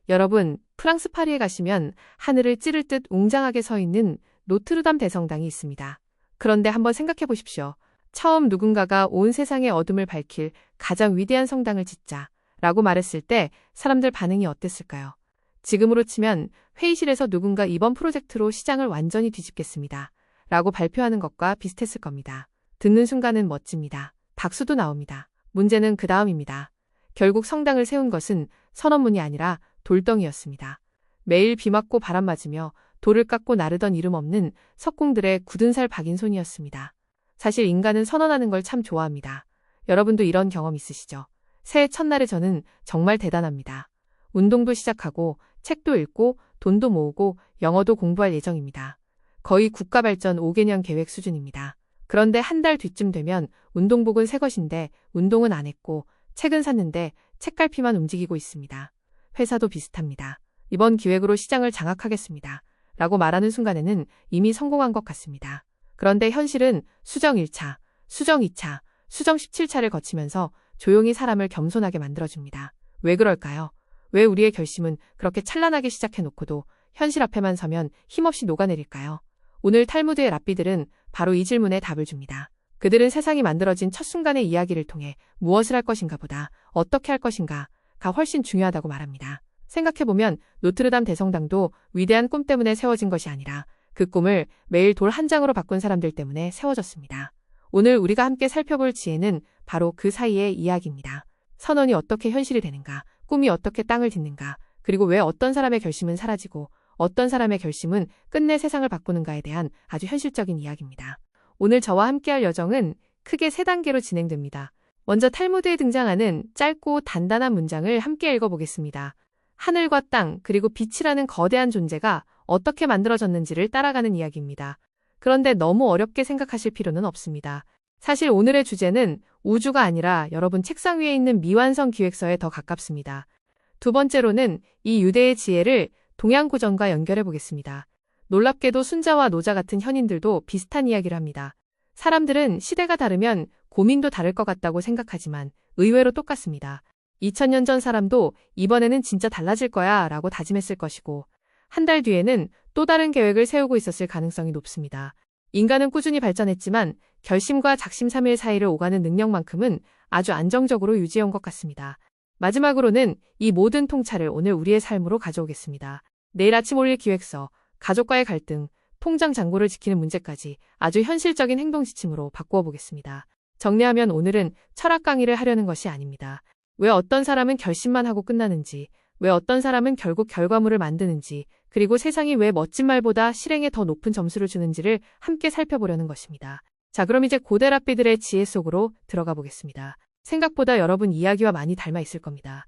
여러분, 프랑스 파리에 가시면 하늘을 찌를 듯 웅장하게 서 있는 노트르담 대성당이 있습니다. 그런데 한번 생각해 보십시오. 처음 누군가가 온 세상의 어둠을 밝힐 가장 위대한 성당을 짓자 라고 말했을 때 사람들 반응이 어땠을까요? 지금으로 치면 회의실에서 누군가 이번 프로젝트로 시장을 완전히 뒤집겠습니다 라고 발표하는 것과 비슷했을 겁니다. 듣는 순간은 멋집니다. 박수도 나옵니다. 문제는 그 다음입니다. 결국 성당을 세운 것은 선언문이 아니라 돌덩이였습니다. 매일 비 맞고 바람 맞으며 돌을 깎고 나르던 이름 없는 석궁들의 굳은 살 박인 손이었습니다. 사실 인간은 선언하는 걸 참 좋아합니다. 여러분도 이런 경험 있으시죠? 새해 첫날에 저는 정말 대단합니다. 운동도 시작하고 책도 읽고 돈도 모으고 영어도 공부할 예정입니다. 거의 국가발전 5개년 계획 수준입니다. 그런데 한 달 뒤쯤 되면 운동복은 새 것인데 운동은 안 했고 책은 샀는데 책갈피만 움직이고 있습니다. 회사도 비슷합니다. 이번 기획으로 시장을 장악하겠습니다. 라고 말하는 순간에는 이미 성공한 것 같습니다. 그런데 현실은 수정 1차, 수정 2차, 수정 17차를 거치면서 조용히 사람을 겸손하게 만들어줍니다. 왜 그럴까요? 왜 우리의 결심은 그렇게 찬란하게 시작해놓고도 현실 앞에만 서면 힘없이 녹아내릴까요? 오늘 탈무드의 랍비들은 바로 이 질문에 답을 줍니다. 그들은 세상이 만들어진 첫 순간의 이야기를 통해 무엇을 할 것인가 보다 어떻게 할 것인가가 훨씬 중요하다고 말합니다. 생각해보면 노트르담 대성당도 위대한 꿈 때문에 세워진 것이 아니라 그 꿈을 매일 돌 한 장으로 바꾼 사람들 때문에 세워졌습니다. 오늘 우리가 함께 살펴볼 지혜는 바로 그 사이의 이야기입니다. 선언이 어떻게 현실이 되는가, 꿈이 어떻게 땅을 딛는가, 그리고 왜 어떤 사람의 결심은 사라지고 어떤 사람의 결심은 끝내 세상을 바꾸는가에 대한 아주 현실적인 이야기입니다. 오늘 저와 함께할 여정은 크게 3단계로 진행됩니다. 먼저 탈무드에 등장하는 짧고 단단한 문장을 함께 읽어보겠습니다. 하늘과 땅 그리고 빛이라는 거대한 존재가 어떻게 만들어졌는지를 따라가는 이야기입니다. 그런데 너무 어렵게 생각하실 필요는 없습니다. 사실 오늘의 주제는 우주가 아니라 여러분 책상 위에 있는 미완성 기획서에 더 가깝습니다. 두 번째로는 이 유대의 지혜를 동양고전과 연결해 보겠습니다. 놀랍게도 순자와 노자 같은 현인들도 비슷한 이야기를 합니다. 사람들은 시대가 다르면 고민도 다를 것 같다고 생각하지만 의외로 똑같습니다. 2000년 전 사람도 이번에는 진짜 달라질 거야 라고 다짐했을 것이고 한 달 뒤에는 또 다른 계획을 세우고 있었을 가능성이 높습니다. 인간은 꾸준히 발전했지만 결심과 작심삼일 사이를 오가는 능력만큼은 아주 안정적으로 유지해온 것 같습니다. 마지막으로는 이 모든 통찰을 오늘 우리의 삶으로 가져오겠습니다. 내일 아침 올릴 기획서, 가족과의 갈등, 통장 잔고를 지키는 문제까지 아주 현실적인 행동 지침으로 바꾸어 보겠습니다. 정리하면 오늘은 철학 강의를 하려는 것이 아닙니다. 왜 어떤 사람은 결심만 하고 끝나는지, 왜 어떤 사람은 결국 결과물을 만드는지, 그리고 세상이 왜 멋진 말보다 실행에 더 높은 점수를 주는지를 함께 살펴보려는 것입니다. 자, 그럼 이제 고대 랍비들의 지혜 속으로 들어가 보겠습니다. 생각보다 여러분 이야기와 많이 닮아 있을 겁니다.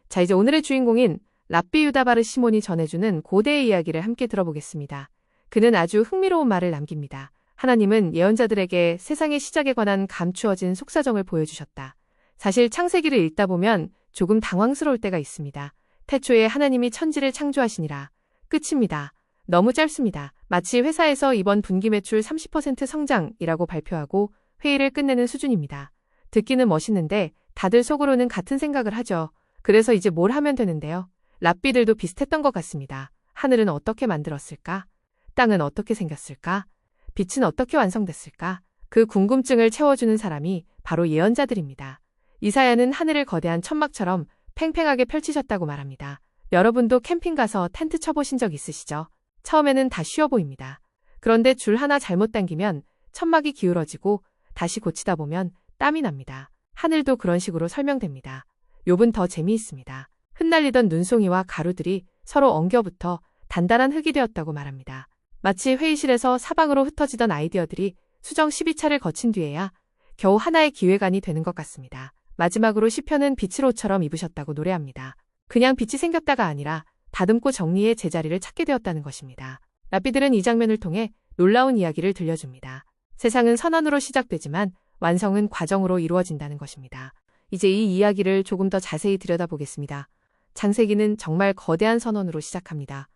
자, 이제 오늘의 주인공인 랍비 유다 바르 시몬이 전해주는 고대의 이야기를 함께 들어보겠습니다. 그는 아주 흥미로운 말을 남깁니다. 하나님은 예언자들에게 세상의 시작에 관한 감추어진 속사정을 보여주셨다. 사실 창세기를 읽다 보면 조금 당황스러울 때가 있습니다. 태초에 하나님이 천지를 창조하시니라. 끝입니다. 너무 짧습니다. 마치 회사에서 이번 분기 매출 30% 성장이라고 발표하고 회의를 끝내는 수준입니다. 듣기는 멋있는데 다들 속으로는 같은 생각을 하죠. 그래서 이제 뭘 하면 되는데요. 랍비들도 비슷했던 것 같습니다. 하늘은 어떻게 만들었을까? 땅은 어떻게 생겼을까? 빛은 어떻게 완성됐을까? 그 궁금증을 채워주는 사람이 바로 예언자들입니다. 이사야는 하늘을 거대한 천막처럼 팽팽하게 펼치셨다고 말합니다. 여러분도 캠핑 가서 텐트 쳐보신 적 있으시죠? 처음에는 다 쉬워 보입니다. 그런데 줄 하나 잘못 당기면 천막이 기울어지고 다시 고치다 보면 땀이 납니다. 하늘도 그런 식으로 설명됩니다. 욥은 더 재미있습니다. 흩날리던 눈송이와 가루들이 서로 엉겨붙어 단단한 흙이 되었다고 말합니다. 마치 회의실에서 사방으로 흩어지던 아이디어들이 수정 12차를 거친 뒤에야 겨우 하나의 기획안이 되는 것 같습니다. 마지막으로 시편은 빛을 옷처럼 입으셨다고 노래합니다. 그냥 빛이 생겼다가 아니라 다듬고 정리해 제자리를 찾게 되었다는 것입니다. 랍비들은 이 장면을 통해 놀라운 이야기를 들려줍니다. 세상은 선언으로 시작되지만 완성은 과정으로 이루어진다는 것입니다. 이제 이 이야기를 조금 더 자세히 들여다보겠습니다. 창세기는 정말 거대한 선언으로 시작합니다.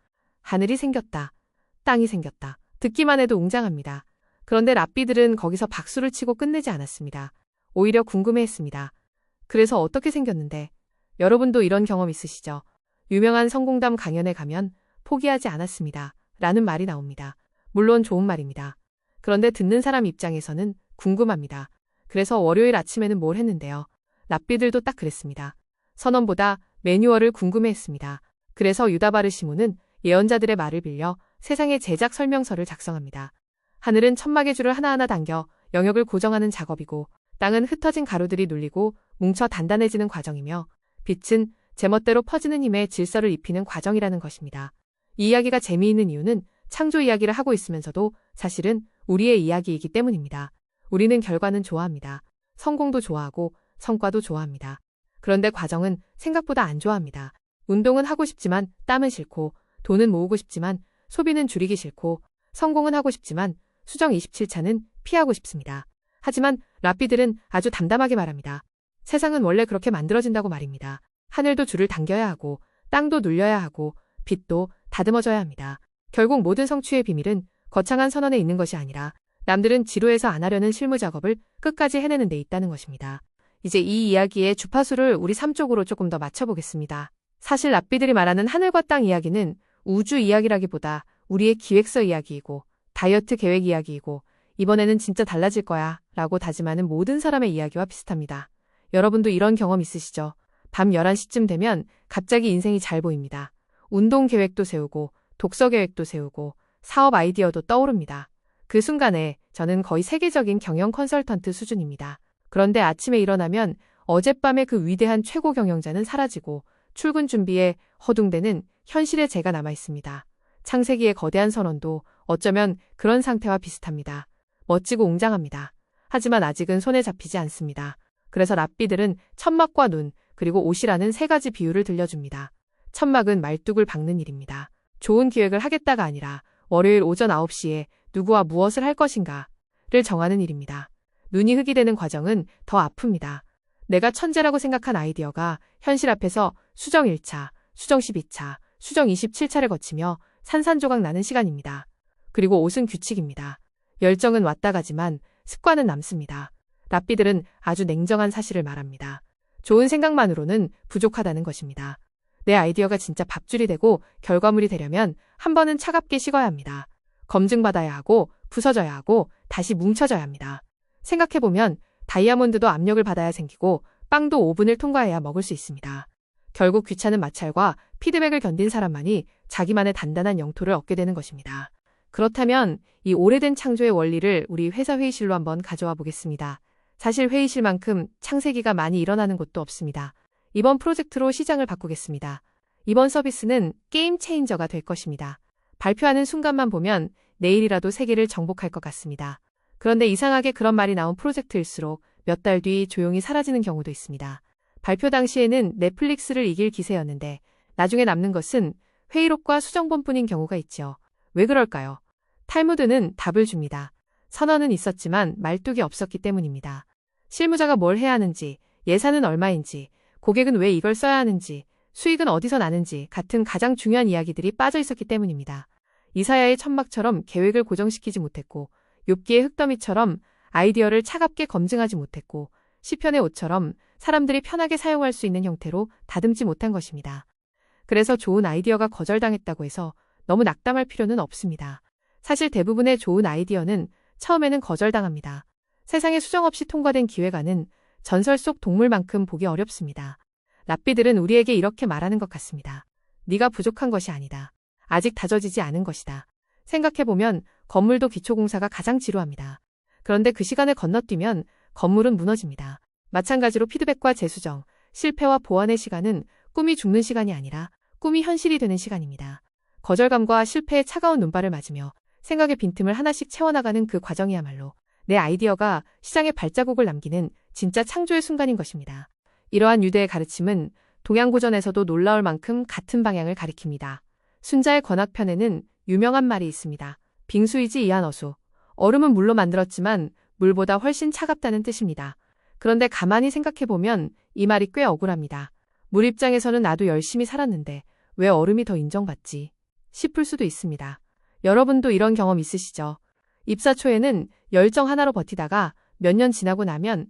하늘이 생겼다. 땅이 생겼다. 듣기만 해도 웅장합니다. 그런데 랍비들은 거기서 박수를 치고 끝내지 않았습니다. 오히려 궁금해했습니다. 그래서 어떻게 생겼는데? 여러분도 이런 경험 있으시죠? 유명한 성공담 강연에 가면 포기하지 않았습니다. 라는 말이 나옵니다. 물론 좋은 말입니다. 그런데 듣는 사람 입장에서는 궁금합니다. 그래서 월요일 아침에는 뭘 했는데요. 랍비들도 딱 그랬습니다. 선언보다 매뉴얼을 궁금해했습니다. 그래서 유다 바르시몬은 예언자들의 말을 빌려 세상의 제작 설명서를 작성합니다. 하늘은 천막의 줄을 하나하나 당겨 영역을 고정하는 작업이고, 땅은 흩어진 가루들이 눌리고 뭉쳐 단단해지는 과정이며, 빛은 제멋대로 퍼지는 힘에 질서를 입히는 과정이라는 것입니다. 이 이야기가 재미있는 이유는 창조 이야기를 하고 있으면서도 사실은 우리의 이야기이기 때문입니다. 우리는 결과는 좋아합니다. 성공도 좋아하고 성과도 좋아합니다. 그런데 과정은 생각보다 안 좋아합니다. 운동은 하고 싶지만 땀은 싫고, 돈은 모으고 싶지만 소비는 줄이기 싫고, 성공은 하고 싶지만 수정 27차는 피하고 싶습니다. 하지만 랍비들은 아주 담담하게 말합니다. 세상은 원래 그렇게 만들어진다고 말입니다. 하늘도 줄을 당겨야 하고, 땅도 눌려야 하고, 빛도 다듬어져야 합니다. 결국 모든 성취의 비밀은 거창한 선언에 있는 것이 아니라 남들은 지루해서 안 하려는 실무 작업을 끝까지 해내는 데 있다는 것입니다. 이제 이 이야기의 주파수를 우리 삶 쪽으로 조금 더 맞춰보겠습니다. 사실 랍비들이 말하는 하늘과 땅 이야기는 우주 이야기라기보다 우리의 기획서 이야기이고, 다이어트 계획 이야기이고, 이번에는 진짜 달라질 거야 라고 다짐하는 모든 사람의 이야기와 비슷합니다. 여러분도 이런 경험 있으시죠? 밤 11시쯤 되면 갑자기 인생이 잘 보입니다. 운동 계획도 세우고, 독서 계획도 세우고, 사업 아이디어도 떠오릅니다. 그 순간에 저는 거의 세계적인 경영 컨설턴트 수준입니다. 그런데 아침에 일어나면 어젯밤의 그 위대한 최고 경영자는 사라지고, 출근 준비에 허둥대는 현실의 제가 남아있습니다. 창세기의 거대한 선언도 어쩌면 그런 상태와 비슷합니다. 멋지고 웅장합니다. 하지만 아직은 손에 잡히지 않습니다. 그래서 랍비들은 천막과 눈, 그리고 옷이라는 세 가지 비유를 들려줍니다. 천막은 말뚝을 박는 일입니다. 좋은 기획을 하겠다가 아니라 월요일 오전 9시에 누구와 무엇을 할 것인가를 정하는 일입니다. 눈이 흙이 되는 과정은 더 아픕니다. 내가 천재라고 생각한 아이디어가 현실 앞에서 수정 1차, 수정 12차, 수정 27차를 거치며 산산조각 나는 시간입니다. 그리고 옷은 규칙입니다. 열정은 왔다 가지만 습관은 남습니다. 랍비들은 아주 냉정한 사실을 말합니다. 좋은 생각만으로는 부족하다는 것입니다. 내 아이디어가 진짜 밥줄이 되고 결과물이 되려면 한 번은 차갑게 식어야 합니다. 검증받아야 하고 부서져야 하고 다시 뭉쳐져야 합니다. 생각해보면 다이아몬드도 압력을 받아야 생기고 빵도 오븐을 통과해야 먹을 수 있습니다. 결국 귀찮은 마찰과 피드백을 견딘 사람만이 자기만의 단단한 영토를 얻게 되는 것입니다. 그렇다면 이 오래된 창조의 원리를 우리 회사 회의실로 한번 가져와 보겠습니다. 사실 회의실만큼 창세기가 많이 일어나는 곳도 없습니다. 이번 프로젝트로 시장을 바꾸겠습니다. 이번 서비스는 게임 체인저가 될 것입니다. 발표하는 순간만 보면 내일이라도 세계를 정복할 것 같습니다. 그런데 이상하게 그런 말이 나온 프로젝트일수록 몇 달 뒤 조용히 사라지는 경우도 있습니다. 발표 당시에는 넷플릭스를 이길 기세였는데 나중에 남는 것은 회의록과 수정본뿐인 경우가 있지요. 왜 그럴까요? 탈무드는 답을 줍니다. 선언은 있었지만 말뚝이 없었기 때문입니다. 실무자가 뭘 해야 하는지, 예산은 얼마인지, 고객은 왜 이걸 써야 하는지, 수익은 어디서 나는지 같은 가장 중요한 이야기들이 빠져 있었기 때문입니다. 이사야의 천막처럼 계획을 고정시키지 못했고, 욥기의 흙더미처럼 아이디어를 차갑게 검증하지 못했고, 시편의 옷처럼 사람들이 편하게 사용할 수 있는 형태로 다듬지 못한 것입니다. 그래서 좋은 아이디어가 거절당했다고 해서 너무 낙담할 필요는 없습니다. 사실 대부분의 좋은 아이디어는 처음에는 거절당합니다. 세상에 수정 없이 통과된 기획안은 전설 속 동물만큼 보기 어렵습니다. 랍비들은 우리에게 이렇게 말하는 것 같습니다. 네가 부족한 것이 아니다. 아직 다져지지 않은 것이다. 생각해보면 건물도 기초공사가 가장 지루합니다. 그런데 그 시간을 건너뛰면 건물은 무너집니다. 마찬가지로 피드백과 재수정, 실패와 보완의 시간은 꿈이 죽는 시간이 아니라 꿈이 현실이 되는 시간입니다. 거절감과 실패의 차가운 눈발을 맞으며 생각의 빈틈을 하나씩 채워나가는 그 과정이야말로 내 아이디어가 시장에 발자국을 남기는 진짜 창조의 순간인 것입니다. 이러한 유대의 가르침은 동양고전에서도 놀라울 만큼 같은 방향을 가리킵니다. 순자의 관악편에는 유명한 말이 있습니다. 빙수이지 이한어수. 얼음은 물로 만들었지만 물보다 훨씬 차갑다는 뜻입니다. 그런데 가만히 생각해보면 이 말이 꽤 억울합니다. 물 입장에서는 나도 열심히 살았는데 왜 얼음이 더 인정받지? 싶을 수도 있습니다. 여러분도 이런 경험 있으시죠? 입사 초에는 열정 하나로 버티다가 몇 년 지나고 나면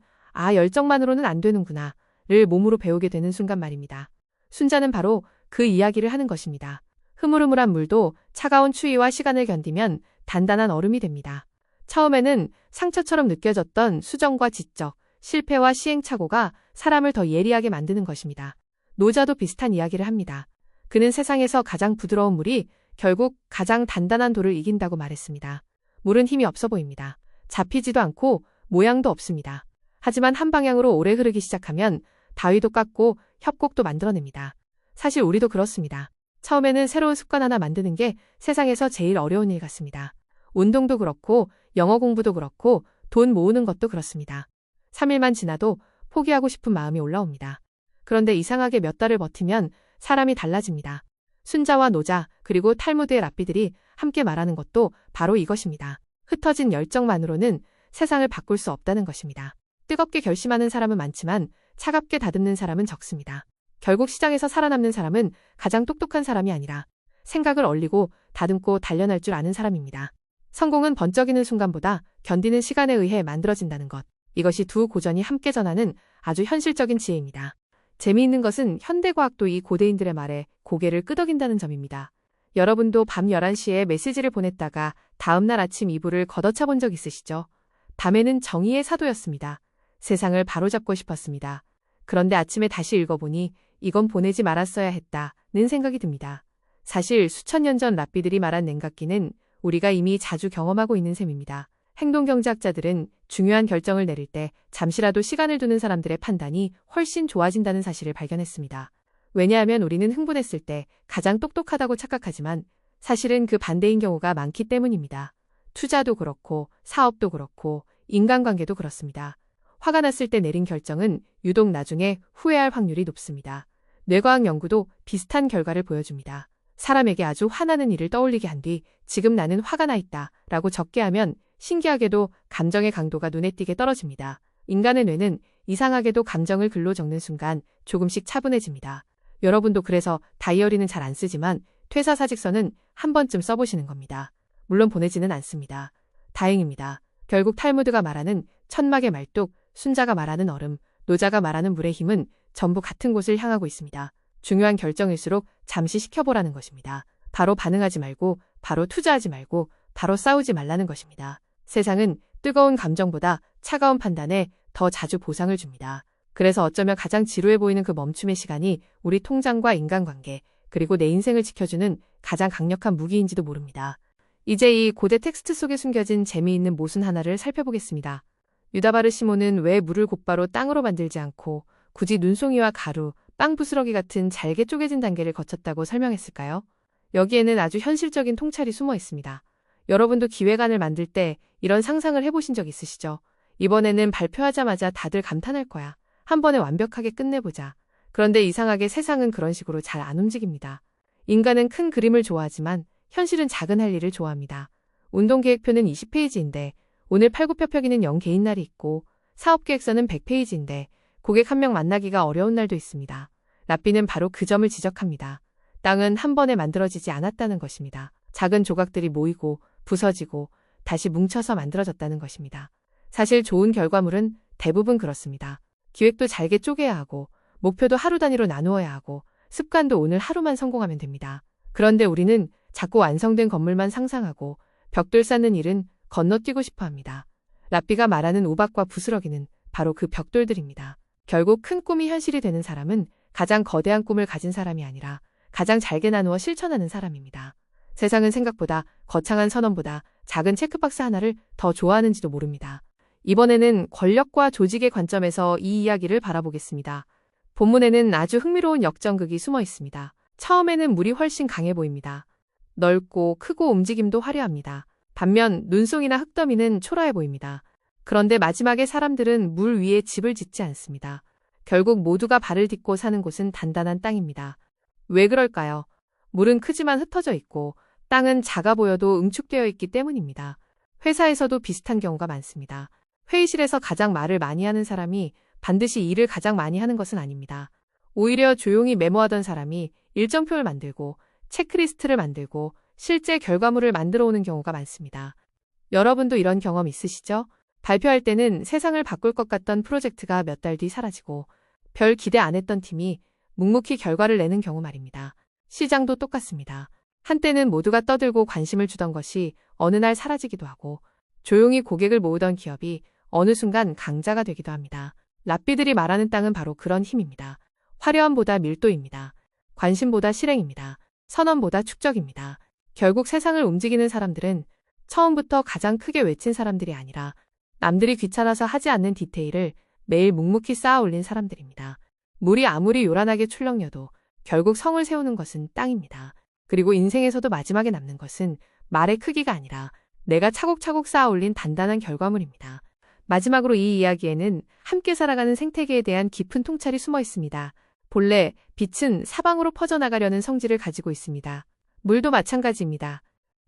열정만으로는 안 되는구나 를 몸으로 배우게 되는 순간 말입니다. 순자는 바로 그 이야기를 하는 것입니다. 흐물흐물한 물도 차가운 추위와 시간을 견디면 단단한 얼음이 됩니다. 처음에는 상처처럼 느껴졌던 수정과 지적, 실패와 시행착오가 사람을 더 예리하게 만드는 것입니다. 노자도 비슷한 이야기를 합니다. 그는 세상에서 가장 부드러운 물이 결국 가장 단단한 돌을 이긴다고 말했습니다. 물은 힘이 없어 보입니다. 잡히지도 않고 모양도 없습니다. 하지만 한 방향으로 오래 흐르기 시작하면 바위도 깎고 협곡도 만들어냅니다. 사실 우리도 그렇습니다. 처음에는 새로운 습관 하나 만드는 게 세상에서 제일 어려운 일 같습니다. 운동도 그렇고 영어 공부도 그렇고 돈 모으는 것도 그렇습니다. 3일만 지나도 포기하고 싶은 마음이 올라옵니다. 그런데 이상하게 몇 달을 버티면 사람이 달라집니다. 순자와 노자 그리고 탈무드의 랍비들이 함께 말하는 것도 바로 이것입니다. 흩어진 열정만으로는 세상을 바꿀 수 없다는 것입니다. 뜨겁게 결심하는 사람은 많지만 차갑게 다듬는 사람은 적습니다. 결국 시장에서 살아남는 사람은 가장 똑똑한 사람이 아니라 생각을 얼리고 다듬고 단련할 줄 아는 사람입니다. 성공은 번쩍이는 순간보다 견디는 시간에 의해 만들어진다는 것. 이것이 두 고전이 함께 전하는 아주 현실적인 지혜입니다. 재미있는 것은 현대과학도 이 고대인들의 말에 고개를 끄덕인다는 점입니다. 여러분도 밤 11시에 메시지를 보냈다가 다음날 아침 이불을 걷어차 본 적 있으시죠? 밤에는 정의의 사도였습니다. 세상을 바로잡고 싶었습니다. 그런데 아침에 다시 읽어보니 이건 보내지 말았어야 했다는 생각이 듭니다. 사실 수천 년 전 랍비들이 말한 냉각기는 우리가 이미 자주 경험하고 있는 셈입니다. 행동경제학자들은 중요한 결정을 내릴 때 잠시라도 시간을 두는 사람들의 판단이 훨씬 좋아진다는 사실을 발견했습니다. 왜냐하면 우리는 흥분했을 때 가장 똑똑하다고 착각하지만 사실은 그 반대인 경우가 많기 때문입니다. 투자도 그렇고 사업도 그렇고 인간관계도 그렇습니다. 화가 났을 때 내린 결정은 유독 나중에 후회할 확률이 높습니다. 뇌과학 연구도 비슷한 결과를 보여줍니다. 사람에게 아주 화나는 일을 떠올리게 한 뒤 지금 나는 화가 나 있다 라고 적게 하면 신기하게도 감정의 강도가 눈에 띄게 떨어집니다. 인간의 뇌는 이상하게도 감정을 글로 적는 순간 조금씩 차분해집니다. 여러분도 그래서 다이어리는 잘 안 쓰지만 퇴사사직서는 한 번쯤 써보시는 겁니다. 물론 보내지는 않습니다. 다행입니다. 결국 탈무드가 말하는 천막의 말뚝, 순자가 말하는 얼음, 노자가 말하는 물의 힘은 전부 같은 곳을 향하고 있습니다. 중요한 결정일수록 잠시 식혀보라는 것입니다. 바로 반응하지 말고, 바로 투자하지 말고, 바로 싸우지 말라는 것입니다. 세상은 뜨거운 감정보다 차가운 판단에 더 자주 보상을 줍니다. 그래서 어쩌면 가장 지루해 보이는 그 멈춤의 시간이 우리 통장과 인간관계, 그리고 내 인생을 지켜주는 가장 강력한 무기인지도 모릅니다. 이제 이 고대 텍스트 속에 숨겨진 재미있는 모순 하나를 살펴보겠습니다. 유다바르 시몬은 왜 물을 곧바로 땅으로 만들지 않고 굳이 눈송이와 가루, 빵 부스러기 같은 잘게 쪼개진 단계를 거쳤다고 설명했을까요? 여기에는 아주 현실적인 통찰이 숨어 있습니다. 여러분도 기획안을 만들 때 이런 상상을 해보신 적 있으시죠? 이번에는 발표하자마자 다들 감탄할 거야. 한 번에 완벽하게 끝내보자. 그런데 이상하게 세상은 그런 식으로 잘 안 움직입니다. 인간은 큰 그림을 좋아하지만 현실은 작은 할 일을 좋아합니다. 운동계획표는 20페이지인데 오늘 팔굽혀펴기는 0 개인 날이 있고 사업계획서는 100페이지인데 고객 한 명 만나기가 어려운 날도 있습니다. 랍비는 바로 그 점을 지적합니다. 땅은 한 번에 만들어지지 않았다는 것입니다. 작은 조각들이 모이고 부서지고 다시 뭉쳐서 만들어졌다는 것입니다. 사실 좋은 결과물은 대부분 그렇습니다. 기획도 잘게 쪼개야 하고 목표도 하루 단위로 나누어야 하고 습관도 오늘 하루만 성공하면 됩니다. 그런데 우리는 자꾸 완성된 건물만 상상하고 벽돌 쌓는 일은 건너뛰고 싶어 합니다. 랍비가 말하는 우박과 부스러기는 바로 그 벽돌들입니다. 결국 큰 꿈이 현실이 되는 사람은 가장 거대한 꿈을 가진 사람이 아니라 가장 잘게 나누어 실천하는 사람입니다. 세상은 생각보다 거창한 선언보다 작은 체크박스 하나를 더 좋아하는지도 모릅니다. 이번에는 권력과 조직의 관점에서 이 이야기를 바라보겠습니다. 본문에는 아주 흥미로운 역전극이 숨어 있습니다. 처음에는 물이 훨씬 강해 보입니다. 넓고 크고 움직임도 화려합니다. 반면 눈송이나 흙더미는 초라해 보입니다. 그런데 마지막에 사람들은 물 위에 집을 짓지 않습니다. 결국 모두가 발을 딛고 사는 곳은 단단한 땅입니다. 왜 그럴까요? 물은 크지만 흩어져 있고 땅은 작아 보여도 응축되어 있기 때문입니다. 회사에서도 비슷한 경우가 많습니다. 회의실에서 가장 말을 많이 하는 사람이 반드시 일을 가장 많이 하는 것은 아닙니다. 오히려 조용히 메모하던 사람이 일정표를 만들고 체크리스트를 만들고 실제 결과물을 만들어 오는 경우가 많습니다. 여러분도 이런 경험 있으시죠? 발표할 때는 세상을 바꿀 것 같던 프로젝트가 몇 달 뒤 사라지고 별 기대 안 했던 팀이 묵묵히 결과를 내는 경우 말입니다. 시장도 똑같습니다. 한때는 모두가 떠들고 관심을 주던 것이 어느 날 사라지기도 하고 조용히 고객을 모으던 기업이 어느 순간 강자가 되기도 합니다. 랍비들이 말하는 땅은 바로 그런 힘입니다. 화려함보다 밀도입니다. 관심보다 실행입니다. 선언보다 축적입니다. 결국 세상을 움직이는 사람들은 처음부터 가장 크게 외친 사람들이 아니라 남들이 귀찮아서 하지 않는 디테일을 매일 묵묵히 쌓아 올린 사람들입니다. 물이 아무리 요란하게 출렁여도 결국 성을 세우는 것은 땅입니다. 그리고 인생에서도 마지막에 남는 것은 말의 크기가 아니라 내가 차곡차곡 쌓아 올린 단단한 결과물입니다. 마지막으로 이 이야기에는 함께 살아가는 생태계에 대한 깊은 통찰이 숨어 있습니다. 본래 빛은 사방으로 퍼져나가려는 성질을 가지고 있습니다. 물도 마찬가지입니다.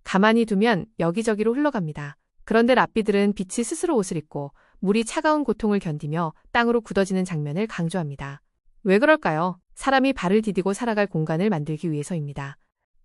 가만히 두면 여기저기로 흘러갑니다. 그런데 랍비들은 빛이 스스로 옷을 입고 물이 차가운 고통을 견디며 땅으로 굳어지는 장면을 강조합니다. 왜 그럴까요? 사람이 발을 디디고 살아갈 공간을 만들기 위해서입니다.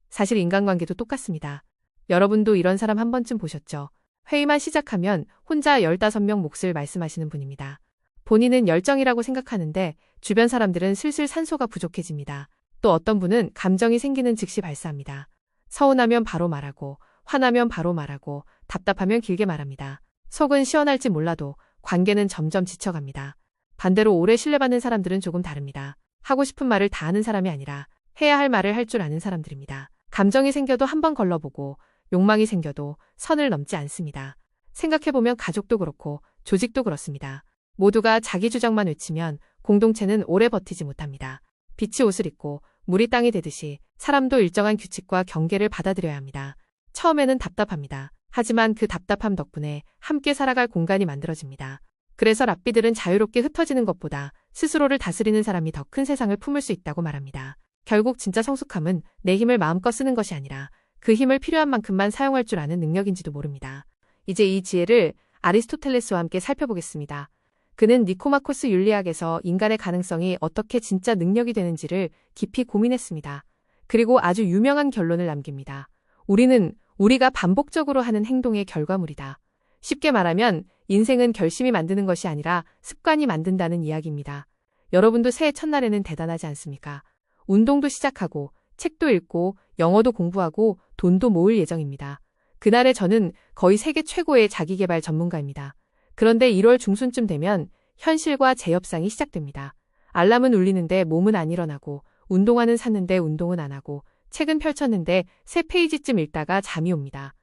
사실 인간관계도 똑같습니다. 여러분도 이런 사람 한 번쯤 보셨죠? 회의만 시작하면 혼자 15명 몫을 말씀하시는 분입니다. 본인은 열정이라고 생각하는데 주변 사람들은 슬슬 산소가 부족해집니다. 또 어떤 분은 감정이 생기는 즉시 발사합니다. 서운하면 바로 말하고, 화나면 바로 말하고, 답답하면 길게 말합니다. 속은 시원할지 몰라도 관계는 점점 지쳐갑니다. 반대로 오래 신뢰받는 사람들은 조금 다릅니다. 하고 싶은 말을 다 하는 사람이 아니라 해야 할 말을 할 줄 아는 사람들입니다. 감정이 생겨도 한번 걸러보고 욕망이 생겨도 선을 넘지 않습니다. 생각해보면 가족도 그렇고 조직도 그렇습니다. 모두가 자기 주장만 외치면 공동체는 오래 버티지 못합니다. 빛이 옷을 입고 물이 땅이 되듯이 사람도 일정한 규칙과 경계를 받아들여야 합니다. 처음에는 답답합니다. 하지만 그 답답함 덕분에 함께 살아갈 공간이 만들어집니다. 그래서 랍비들은 자유롭게 흩어지는 것보다 스스로를 다스리는 사람이 더 큰 세상을 품을 수 있다고 말합니다. 결국 진짜 성숙함은 내 힘을 마음껏 쓰는 것이 아니라 그 힘을 필요한 만큼만 사용할 줄 아는 능력인지도 모릅니다. 이제 이 지혜를 아리스토텔레스와 함께 살펴보겠습니다. 그는 니코마코스 윤리학에서 인간의 가능성이 어떻게 진짜 능력이 되는지를 깊이 고민했습니다. 그리고 아주 유명한 결론을 남깁니다. 우리는 우리가 반복적으로 하는 행동의 결과물이다. 쉽게 말하면 인생은 결심이 만드는 것이 아니라 습관이 만든다는 이야기입니다. 여러분도 새해 첫날에는 대단하지 않습니까? 운동도 시작하고 책도 읽고 영어도 공부하고 돈도 모을 예정입니다. 그날에 저는 거의 세계 최고의 자기계발 전문가입니다. 그런데 1월 중순쯤 되면 현실과 재협상이 시작됩니다. 알람은 울리는데 몸은 안 일어나고 운동화는 샀는데 운동은 안 하고 책은 펼쳤는데 3페이지쯤 읽다가 잠이 옵니다.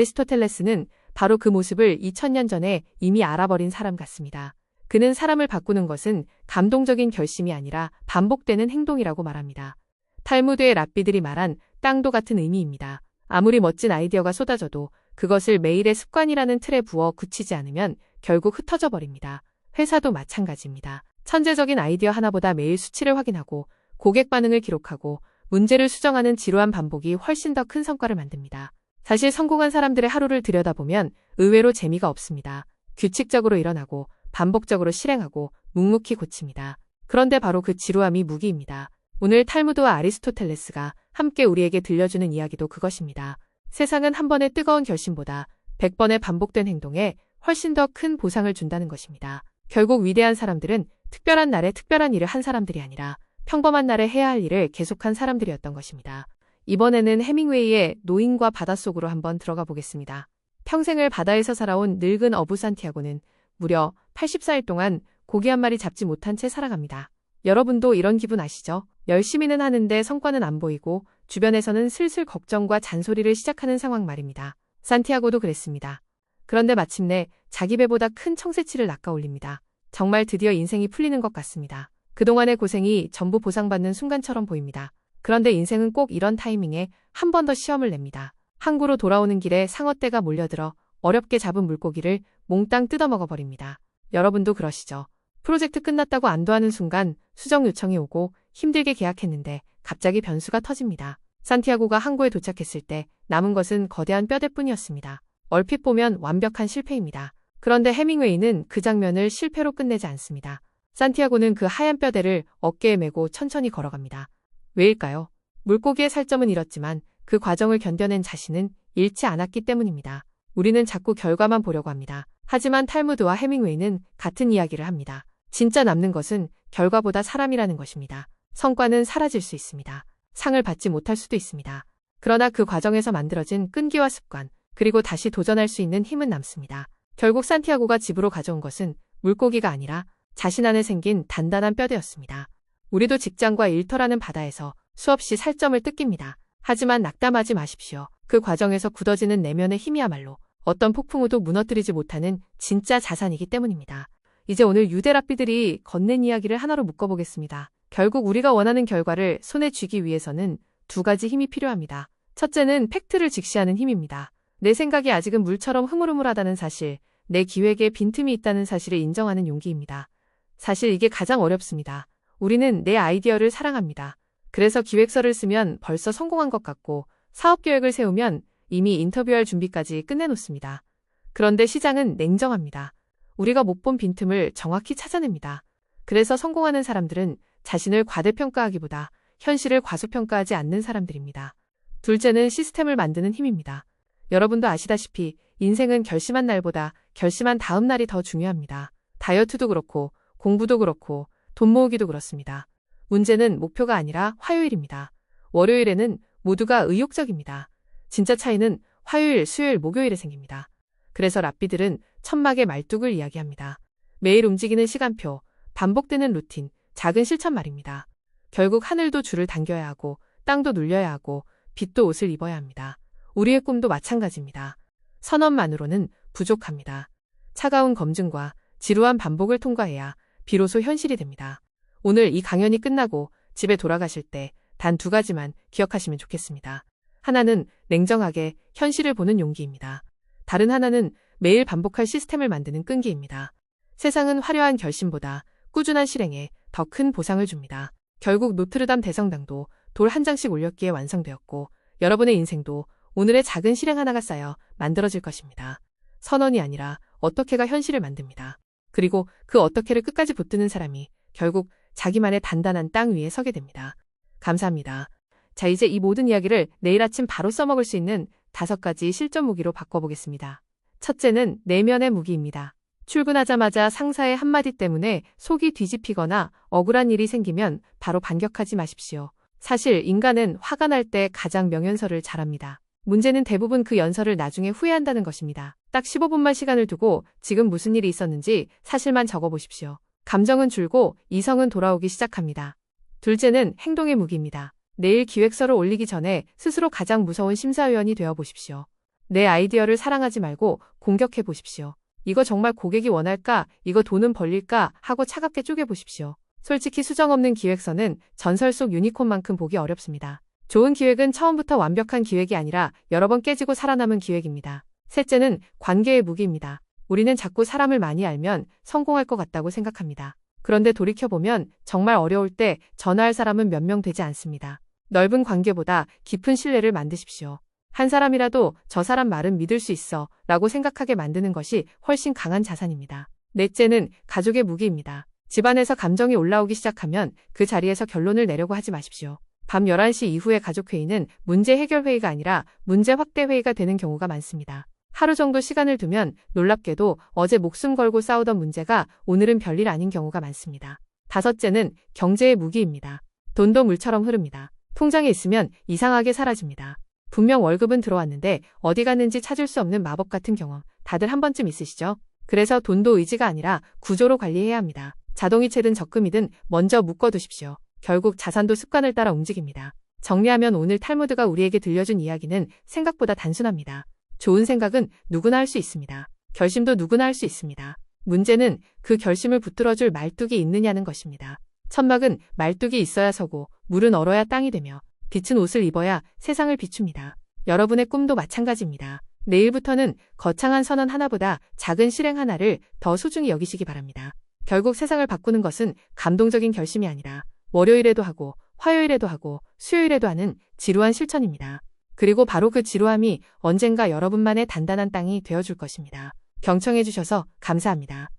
아리스토텔레스는 바로 그 모습을 2000년 전에 이미 알아버린 사람 같습니다. 그는 사람을 바꾸는 것은 감동적인 결심이 아니라 반복되는 행동이라고 말합니다. 탈무드의 랍비들이 말한 땅도 같은 의미입니다. 아무리 멋진 아이디어가 쏟아져도 그것을 매일의 습관이라는 틀에 부어 굳히지 않으면 결국 흩어져 버립니다. 회사도 마찬가지입니다. 천재적인 아이디어 하나보다 매일 수치를 확인하고 고객 반응을 기록하고 문제를 수정하는 지루한 반복이 훨씬 더 큰 성과를 만듭니다. 사실 성공한 사람들의 하루를 들여다보면 의외로 재미가 없습니다. 규칙적으로 일어나고 반복적으로 실행하고 묵묵히 고칩니다. 그런데 바로 그 지루함이 무기입니다. 오늘 탈무드와 아리스토텔레스가 함께 우리에게 들려주는 이야기도 그것입니다. 세상은 한 번의 뜨거운 결심보다 100번의 반복된 행동에 훨씬 더 큰 보상을 준다는 것입니다. 결국 위대한 사람들은 특별한 날에 특별한 일을 한 사람들이 아니라 평범한 날에 해야 할 일을 계속한 사람들이었던 것입니다. 이번에는 해밍웨이의 노인과 바닷속으로 한번 들어가 보겠습니다. 평생을 바다에서 살아온 늙은 어부 산티아고는 무려 84일 동안 고기 한 마리 잡지 못한 채 살아갑니다. 여러분도 이런 기분 아시죠? 열심히는 하는데 성과는 안 보이고 주변에서는 슬슬 걱정과 잔소리를 시작하는 상황 말입니다. 산티아고도 그랬습니다. 그런데 마침내 자기 배보다 큰 청새치를 낚아 올립니다. 정말 드디어 인생이 풀리는 것 같습니다. 그동안의 고생이 전부 보상받는 순간처럼 보입니다. 그런데 인생은 꼭 이런 타이밍에 한 번 더 시험을 냅니다. 항구로 돌아오는 길에 상어떼가 몰려들어 어렵게 잡은 물고기를 몽땅 뜯어먹어버립니다. 여러분도 그러시죠? 프로젝트 끝났다고 안도하는 순간 수정 요청이 오고 힘들게 계약했는데 갑자기 변수가 터집니다. 산티아고가 항구에 도착했을 때 남은 것은 거대한 뼈대뿐이었습니다. 얼핏 보면 완벽한 실패입니다. 그런데 해밍웨이는 그 장면을 실패로 끝내지 않습니다. 산티아고는 그 하얀 뼈대를 어깨에 메고 천천히 걸어갑니다. 왜일까요? 물고기의 살점은 잃었지만 그 과정을 견뎌낸 자신은 잃지 않았기 때문입니다. 우리는 자꾸 결과만 보려고 합니다. 하지만 탈무드와 해밍웨이는 같은 이야기를 합니다. 진짜 남는 것은 결과보다 사람이라는 것입니다. 성과는 사라질 수 있습니다. 상을 받지 못할 수도 있습니다. 그러나 그 과정에서 만들어진 끈기와 습관, 그리고 다시 도전할 수 있는 힘은 남습니다. 결국 산티아고가 집으로 가져온 것은 물고기가 아니라 자신 안에 생긴 단단한 뼈대였습니다. 우리도 직장과 일터라는 바다에서 수없이 살점을 뜯깁니다. 하지만 낙담하지 마십시오. 그 과정에서 굳어지는 내면의 힘이야말로 어떤 폭풍우도 무너뜨리지 못하는 진짜 자산이기 때문입니다. 이제 오늘 유대랍비들이 건넨 이야기를 하나로 묶어보겠습니다. 결국 우리가 원하는 결과를 손에 쥐기 위해서는 두 가지 힘이 필요합니다. 첫째는 팩트를 직시하는 힘입니다. 내 생각이 아직은 물처럼 흐물흐물하다는 사실, 내 기획에 빈틈이 있다는 사실을 인정하는 용기입니다. 사실 이게 가장 어렵습니다. 우리는 내 아이디어를 사랑합니다. 그래서 기획서를 쓰면 벌써 성공한 것 같고 사업 계획을 세우면 이미 인터뷰할 준비까지 끝내놓습니다. 그런데 시장은 냉정합니다. 우리가 못 본 빈틈을 정확히 찾아냅니다. 그래서 성공하는 사람들은 자신을 과대평가하기보다 현실을 과소평가하지 않는 사람들입니다. 둘째는 시스템을 만드는 힘입니다. 여러분도 아시다시피 인생은 결심한 날보다 결심한 다음 날이 더 중요합니다. 다이어트도 그렇고 공부도 그렇고 돈 모으기도 그렇습니다. 문제는 목표가 아니라 화요일입니다. 월요일에는 모두가 의욕적입니다. 진짜 차이는 화요일, 수요일, 목요일에 생깁니다. 그래서 랍비들은 천막의 말뚝을 이야기합니다. 매일 움직이는 시간표, 반복되는 루틴, 작은 실천 말입니다. 결국 하늘도 줄을 당겨야 하고 땅도 눌려야 하고 빛도 옷을 입어야 합니다. 우리의 꿈도 마찬가지입니다. 선언만으로는 부족합니다. 차가운 검증과 지루한 반복을 통과해야 비로소 현실이 됩니다. 오늘 이 강연이 끝나고 집에 돌아가실 때 단 두 가지만 기억하시면 좋겠습니다. 하나는 냉정하게 현실을 보는 용기입니다. 다른 하나는 매일 반복할 시스템을 만드는 끈기입니다. 세상은 화려한 결심보다 꾸준한 실행에 더 큰 보상을 줍니다. 결국 노트르담 대성당도 돌 한 장씩 올렸기에 완성되었고 여러분의 인생도 오늘의 작은 실행 하나가 쌓여 만들어질 것입니다. 선언이 아니라 어떻게가 현실을 만듭니다. 그리고 그 어떻게를 끝까지 붙드는 사람이 결국 자기만의 단단한 땅 위에 서게 됩니다. 감사합니다. 자, 이제 이 모든 이야기를 내일 아침 바로 써먹을 수 있는 5가지 실전 무기로 바꿔보겠습니다. 첫째는 내면의 무기입니다. 출근하자마자 상사의 한마디 때문에 속이 뒤집히거나 억울한 일이 생기면 바로 반격하지 마십시오. 사실 인간은 화가 날 때 가장 명연설을 잘합니다. 문제는 대부분 그 연설을 나중에 후회한다는 것입니다. 딱 15분만 시간을 두고 지금 무슨 일이 있었는지 사실만 적어보십시오. 감정은 줄고 이성은 돌아오기 시작합니다. 둘째는 행동의 무기입니다. 내일 기획서를 올리기 전에 스스로 가장 무서운 심사위원이 되어보십시오. 내 아이디어를 사랑하지 말고 공격해 보십시오. 이거 정말 고객이 원할까? 이거 돈은 벌릴까? 하고 차갑게 쪼개보십시오. 솔직히 수정 없는 기획서는 전설 속 유니콘만큼 보기 어렵습니다. 좋은 기획은 처음부터 완벽한 기획이 아니라 여러 번 깨지고 살아남은 기획입니다. 셋째는 관계의 무기입니다. 우리는 자꾸 사람을 많이 알면 성공할 것 같다고 생각합니다. 그런데 돌이켜보면 정말 어려울 때 전화할 사람은 몇 명 되지 않습니다. 넓은 관계보다 깊은 신뢰를 만드십시오. 한 사람이라도 저 사람 말은 믿을 수 있어 라고 생각하게 만드는 것이 훨씬 강한 자산입니다. 넷째는 가족의 무기입니다. 집안에서 감정이 올라오기 시작하면 그 자리에서 결론을 내려고 하지 마십시오. 밤 11시 이후의 가족회의는 문제 해결 회의가 아니라 문제 확대 회의가 되는 경우가 많습니다. 하루 정도 시간을 두면 놀랍게도 어제 목숨 걸고 싸우던 문제가 오늘은 별일 아닌 경우가 많습니다. 다섯째는 경제의 무기입니다. 돈도 물처럼 흐릅니다. 통장에 있으면 이상하게 사라집니다. 분명 월급은 들어왔는데 어디 갔는지 찾을 수 없는 마법 같은 경험 다들 한 번쯤 있으시죠? 그래서 돈도 의지가 아니라 구조로 관리해야 합니다. 자동이체든 적금이든 먼저 묶어두십시오. 결국 자산도 습관을 따라 움직입니다. 정리하면 오늘 탈무드가 우리에게 들려준 이야기는 생각보다 단순합니다. 좋은 생각은 누구나 할 수 있습니다. 결심도 누구나 할 수 있습니다. 문제는 그 결심을 붙들어줄 말뚝이 있느냐는 것입니다. 천막은 말뚝이 있어야 서고 물은 얼어야 땅이 되며 빛은 옷을 입어야 세상을 비춥니다. 여러분의 꿈도 마찬가지입니다. 내일부터는 거창한 선언 하나보다 작은 실행 하나를 더 소중히 여기시기 바랍니다. 결국 세상을 바꾸는 것은 감동적인 결심이 아니라 월요일에도 하고 화요일에도 하고 수요일에도 하는 지루한 실천입니다. 그리고 바로 그 지루함이 언젠가 여러분만의 단단한 땅이 되어줄 것입니다. 경청해 주셔서 감사합니다.